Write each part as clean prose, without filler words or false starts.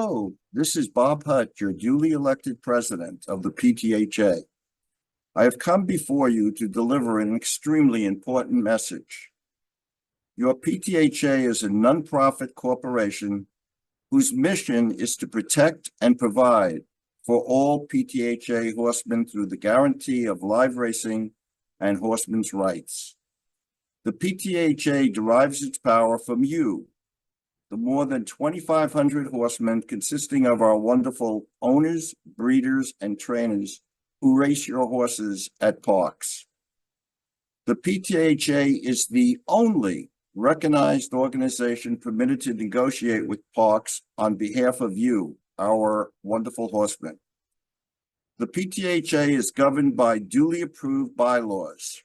Hello, this is Bob Hutt, your duly elected president of the PTHA. I have come before you to deliver an extremely important message. Your PTHA is a nonprofit corporation whose mission is to protect and provide for all PTHA horsemen through the guarantee of live racing and horsemen's rights. The PTHA derives its power from you, the more than 2,500 horsemen consisting of our wonderful owners, breeders, and trainers who race your horses at parks. The PTHA is the only recognized organization permitted to negotiate with parks on behalf of you, our wonderful horsemen. The PTHA is governed by duly approved bylaws.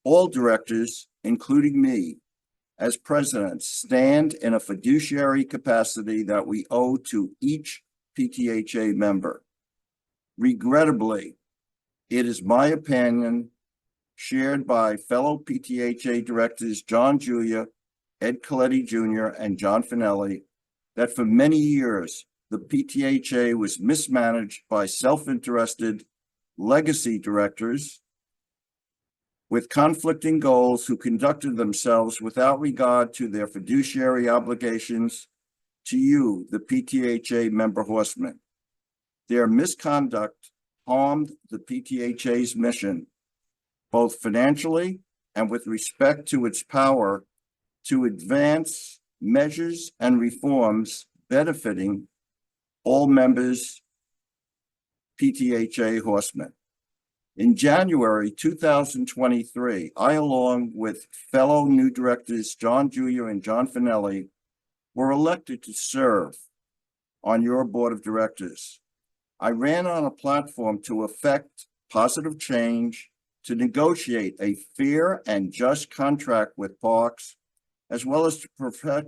All directors, including me, as president, stand in a fiduciary capacity that we owe to each PTHA member. Regrettably, it is my opinion, shared by fellow PTHA directors John Julia, Ed Coletti Jr., and John Finelli, that for many years, the PTHA was mismanaged by self-interested legacy directors with conflicting goals who conducted themselves without regard to their fiduciary obligations to you, the PTHA member horsemen. Their misconduct harmed the PTHA's mission, both financially and with respect to its power to advance measures and reforms benefiting all members, PTHA horsemen. In January 2023, I, along with fellow new directors John Julia and John Finelli, were elected to serve on your board of directors. I ran on a platform to effect positive change, to negotiate a fair and just contract with parks, as well as to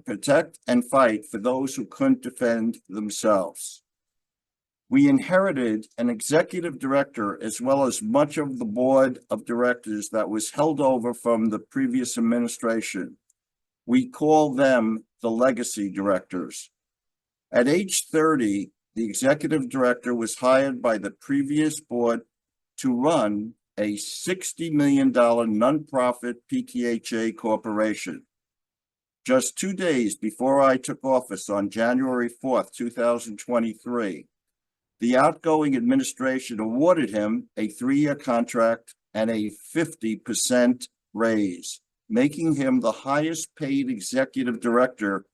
protect and fight for those who couldn't defend themselves. We inherited an executive director as well as much of the board of directors that was held over from the previous administration. We call them the legacy directors. At age 30, the executive director was hired by the previous board to run a $60 million nonprofit PTHA corporation. Just 2 days before I took office on January 4th, 2023, the outgoing administration awarded him a 3-year contract and a 50% raise, making him the highest paid executive director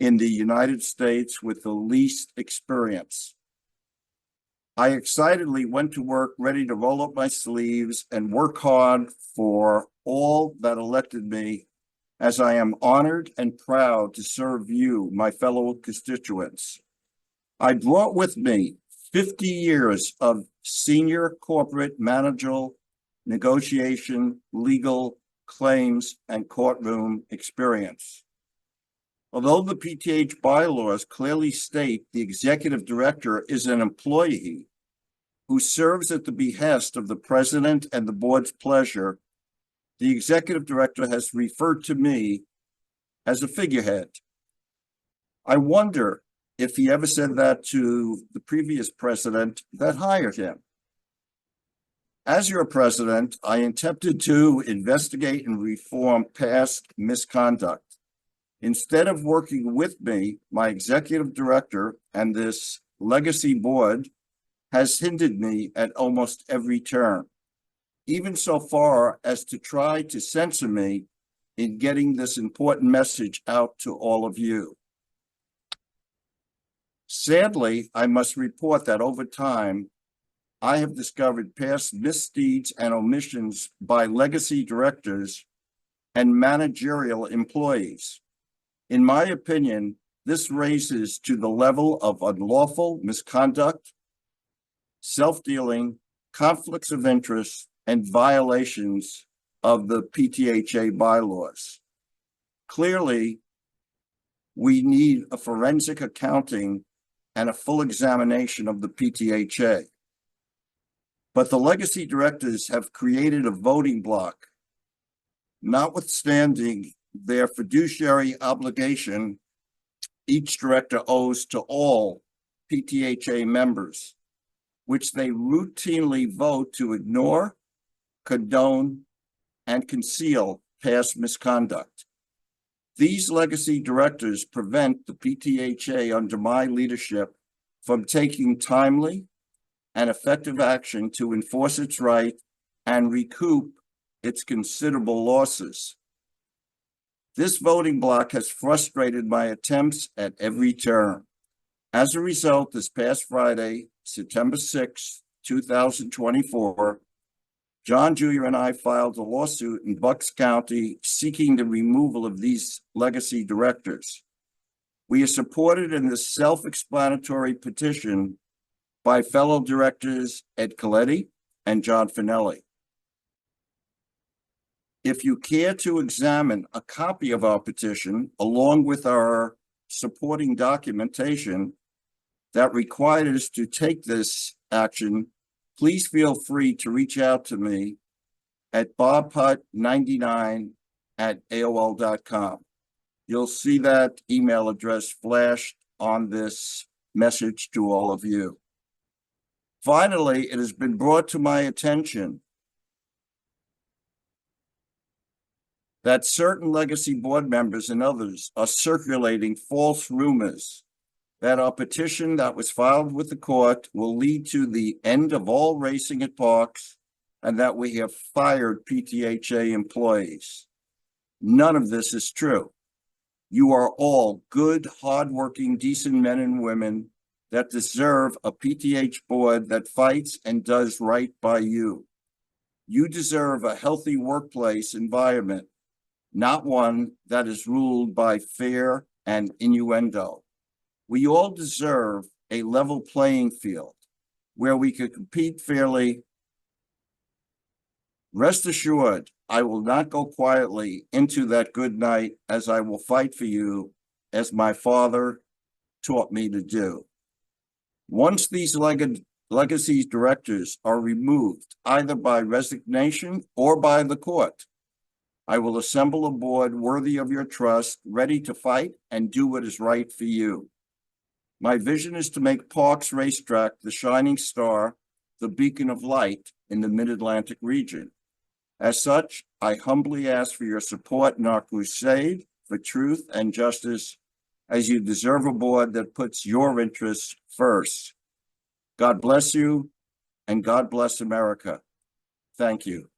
in the United States with the least experience. I excitedly went to work ready to roll up my sleeves and work hard for all that elected me, as I am honored and proud to serve you, my fellow constituents. I brought with me 50 years of senior corporate managerial, negotiation, legal, claims, and courtroom experience. Although the PTH bylaws clearly state the executive director is an employee who serves at the behest of the president and the board's pleasure, the executive director has referred to me as a figurehead. I wonder if he ever said that to the previous president that hired him. As your president, I attempted to investigate and reform past misconduct. Instead of working with me, my executive director and this legacy board has hindered me at almost every turn, even so far as to try to censor me in getting this important message out to all of you. Sadly, I must report that over time, I have discovered past misdeeds and omissions by legacy directors and managerial employees. In my opinion, this raises to the level of unlawful misconduct, self-dealing, conflicts of interest, and violations of the PTHA bylaws. Clearly, we need a forensic accounting and a full examination of the PTHA. But the legacy directors have created a voting bloc, notwithstanding their fiduciary obligation each director owes to all PTHA members, which they routinely vote to ignore, condone, and conceal past misconduct. These legacy directors prevent the PTHA under my leadership from taking timely and effective action to enforce its right and recoup its considerable losses. This voting bloc has frustrated my attempts at every turn. As a result, this past Friday, September 6, 2024, John Jr. and I filed a lawsuit in Bucks County seeking the removal of these legacy directors. We are supported in this self-explanatory petition by fellow directors Ed Coletti and John Finelli. If you care to examine a copy of our petition, along with our supporting documentation that required us to take this action, please feel free to reach out to me at bobhutt99@aol.com. You'll see that email address flashed on this message to all of you. Finally, it has been brought to my attention that certain legacy board members and others are circulating false rumors that our petition that was filed with the court will lead to the end of all racing at parks and that we have fired PTHA employees. None of this is true. You are all good, hardworking, decent men and women that deserve a PTH board that fights and does right by you. You deserve a healthy workplace environment, not one that is ruled by fear and innuendo. We all deserve a level playing field where we can compete fairly. Rest assured, I will not go quietly into that good night, as I will fight for you as my father taught me to do. Once these legacy directors are removed, either by resignation or by the court, I will assemble a board worthy of your trust, ready to fight and do what is right for you. My vision is to make Parks Racetrack the shining star, the beacon of light in the Mid-Atlantic region. As such, I humbly ask for your support in our crusade for truth and justice, as you deserve a board that puts your interests first. God bless you, and God bless America. Thank you.